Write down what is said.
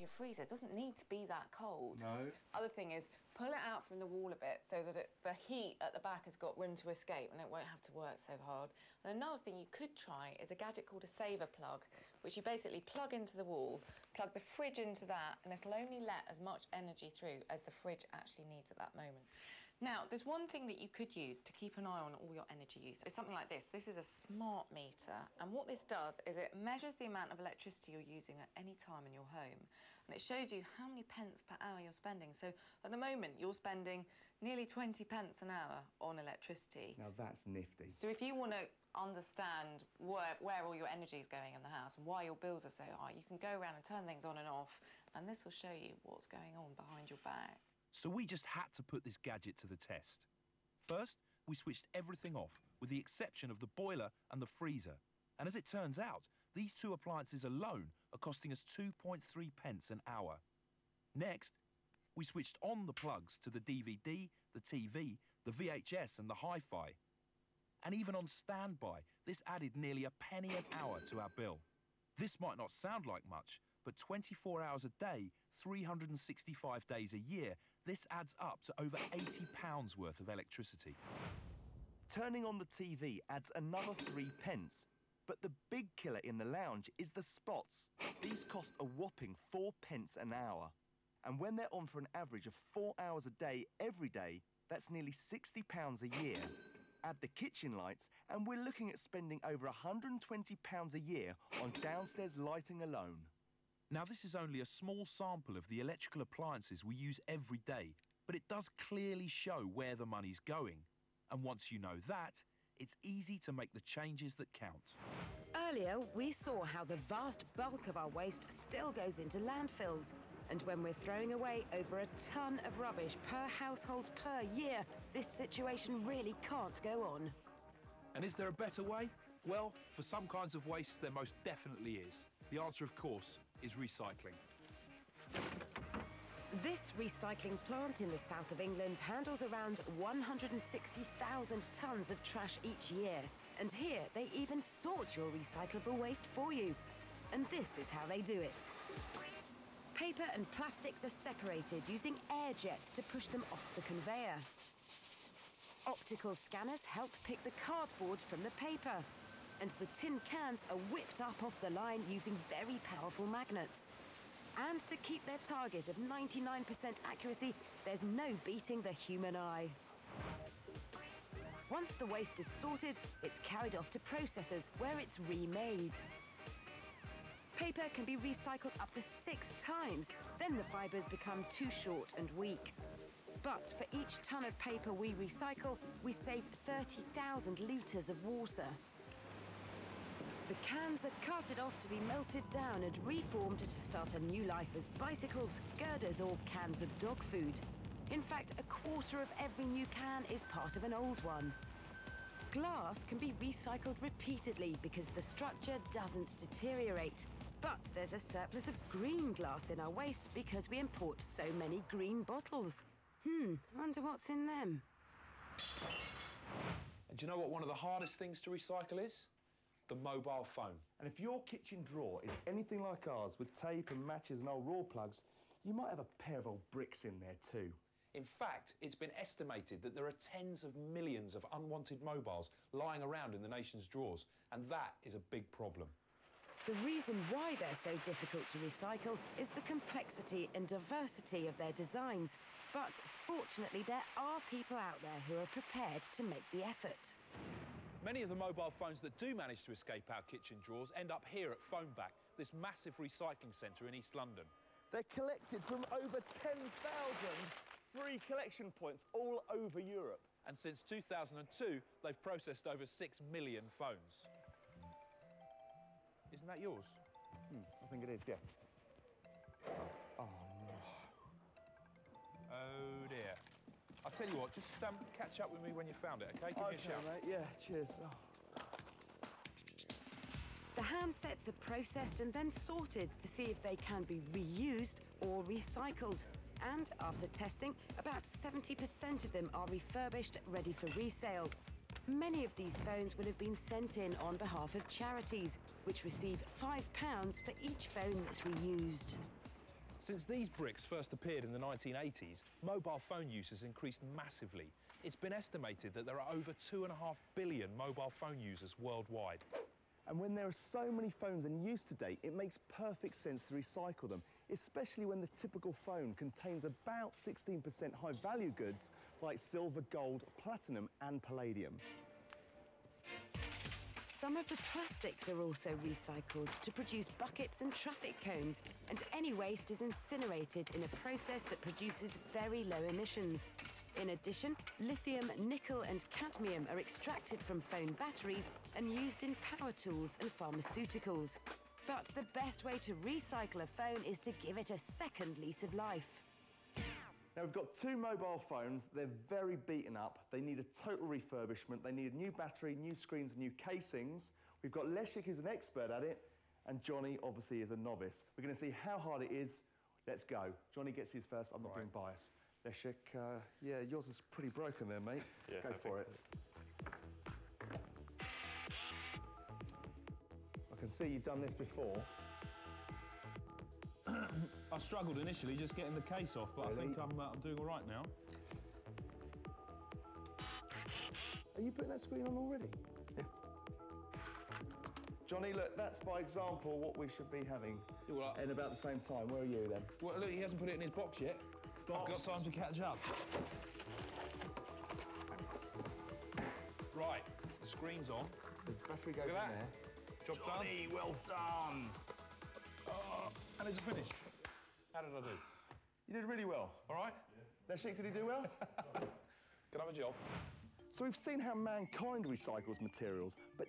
your freezer. It doesn't need to be that cold. No. Other thing is, pull it out from the wall a bit so that the heat at the back has got room to escape and it won't have to work so hard. And another thing you could try is a gadget called a saver plug, which you basically plug into the wall, plug the fridge into that, and it'll only let as much energy through as the fridge actually needs at that moment. Now, there's one thing that you could use to keep an eye on all your energy use. It's something like this. This is a smart meter, and what this does is it measures the amount of electricity you're using at any time in your home, and it shows you how many pence per hour you're spending. So at the moment, you're spending nearly 20 pence an hour on electricity. Now that's nifty. So if you want to understand where all your energy is going in the house and why your bills are so high, you can go around and turn things on and off, and this will show you what's going on behind your back. So we just had to put this gadget to the test. First, we switched everything off, with the exception of the boiler and the freezer. And as it turns out, these two appliances alone are costing us 2.3 pence an hour. Next, we switched on the plugs to the DVD, the TV, the VHS and the hi-fi. And even on standby, this added nearly a penny an hour to our bill. This might not sound like much, but 24 hours a day, 365 days a year, this adds up to over £80 worth of electricity. Turning on the TV adds another 3 pence. But the big killer in the lounge is the spots. These cost a whopping 4 pence an hour. And when they're on for an average of 4 hours a day, every day, that's nearly £60 a year. Add the kitchen lights, and we're looking at spending over £120 a year on downstairs lighting alone. Now, this is only a small sample of the electrical appliances we use every day, but it does clearly show where the money's going. And once you know that, it's easy to make the changes that count. Earlier, we saw how the vast bulk of our waste still goes into landfills. And when we're throwing away over a ton of rubbish per household per year, this situation really can't go on. And is there a better way? Well, for some kinds of waste, there most definitely is. The answer, of course, is recycling. This recycling plant in the south of England handles around 160,000 tonnes of trash each year. And here, they even sort your recyclable waste for you. And this is how they do it. Paper and plastics are separated using air jets to push them off the conveyor. Optical scanners help pick the cardboard from the paper. And the tin cans are whipped up off the line using very powerful magnets. And to keep their target of 99% accuracy, there's no beating the human eye. Once the waste is sorted, it's carried off to processors where it's remade. Paper can be recycled up to 6 times, then the fibres become too short and weak. But for each tonne of paper we recycle, we save 30,000 litres of water. The cans are carted off to be melted down and reformed to start a new life as bicycles, girders or cans of dog food. In fact, a quarter of every new can is part of an old one. Glass can be recycled repeatedly because the structure doesn't deteriorate. But there's a surplus of green glass in our waste because we import so many green bottles. Wonder what's in them. And do you know what one of the hardest things to recycle is? The mobile phone. And if your kitchen drawer is anything like ours, with tape and matches and old raw plugs, you might have a pair of old bricks in there too. In fact, it's been estimated that there are tens of millions of unwanted mobiles lying around in the nation's drawers, and that is a big problem. The reason why they're so difficult to recycle is the complexity and diversity of their designs. But fortunately, there are people out there who are prepared to make the effort. Many of the mobile phones that do manage to escape our kitchen drawers end up here at PhoneBack, this massive recycling centre in East London. They're collected from over 10,000 free collection points all over Europe. And since 2002, they've processed over 6 million phones. Isn't that yours? I think it is, yeah. Oh, no. Oh, dear. I'll tell you what, just catch up with me when you found it, OK? Give me a shout. Mate, yeah, cheers. Oh. The handsets are processed and then sorted to see if they can be reused or recycled. And after testing, about 70% of them are refurbished, ready for resale. Many of these phones will have been sent in on behalf of charities, which receive £5 for each phone that's reused. Since these bricks first appeared in the 1980s, mobile phone use has increased massively. It's been estimated that there are over 2.5 billion mobile phone users worldwide. And when there are so many phones in use today, it makes perfect sense to recycle them, especially when the typical phone contains about 16% high-value goods like silver, gold, platinum and palladium. Some of the plastics are also recycled to produce buckets and traffic cones, and any waste is incinerated in a process that produces very low emissions. In addition, lithium, nickel and cadmium are extracted from phone batteries and used in power tools and pharmaceuticals. But the best way to recycle a phone is to give it a second lease of life. Now, we've got two mobile phones. They're very beaten up. They need a total refurbishment. They need a new battery, new screens, and new casings. We've got Leszek, who's an expert at it, and Johnny, obviously, is a novice. We're going to see how hard it is. Let's go. Johnny gets his first. I'm not being biased. Leszek, yeah, yours is pretty broken there, mate. Yeah, go for it. I can see you've done this before. I struggled initially just getting the case off, but Really? I think I'm doing all right now. Are you putting that screen on already? Yeah. Johnny, look, that's by example what we should be having Well, in about the same time. Where are you then? well, look, he hasn't put it in his box yet. I've got time to catch up. Right, the screen's on. The battery goes in Look at that. there. Job Johnny, well done. done. And it's a finish. How did I do? You did really well. All right? Leszek, did he do well? Can I have a job? So we've seen how mankind recycles materials, but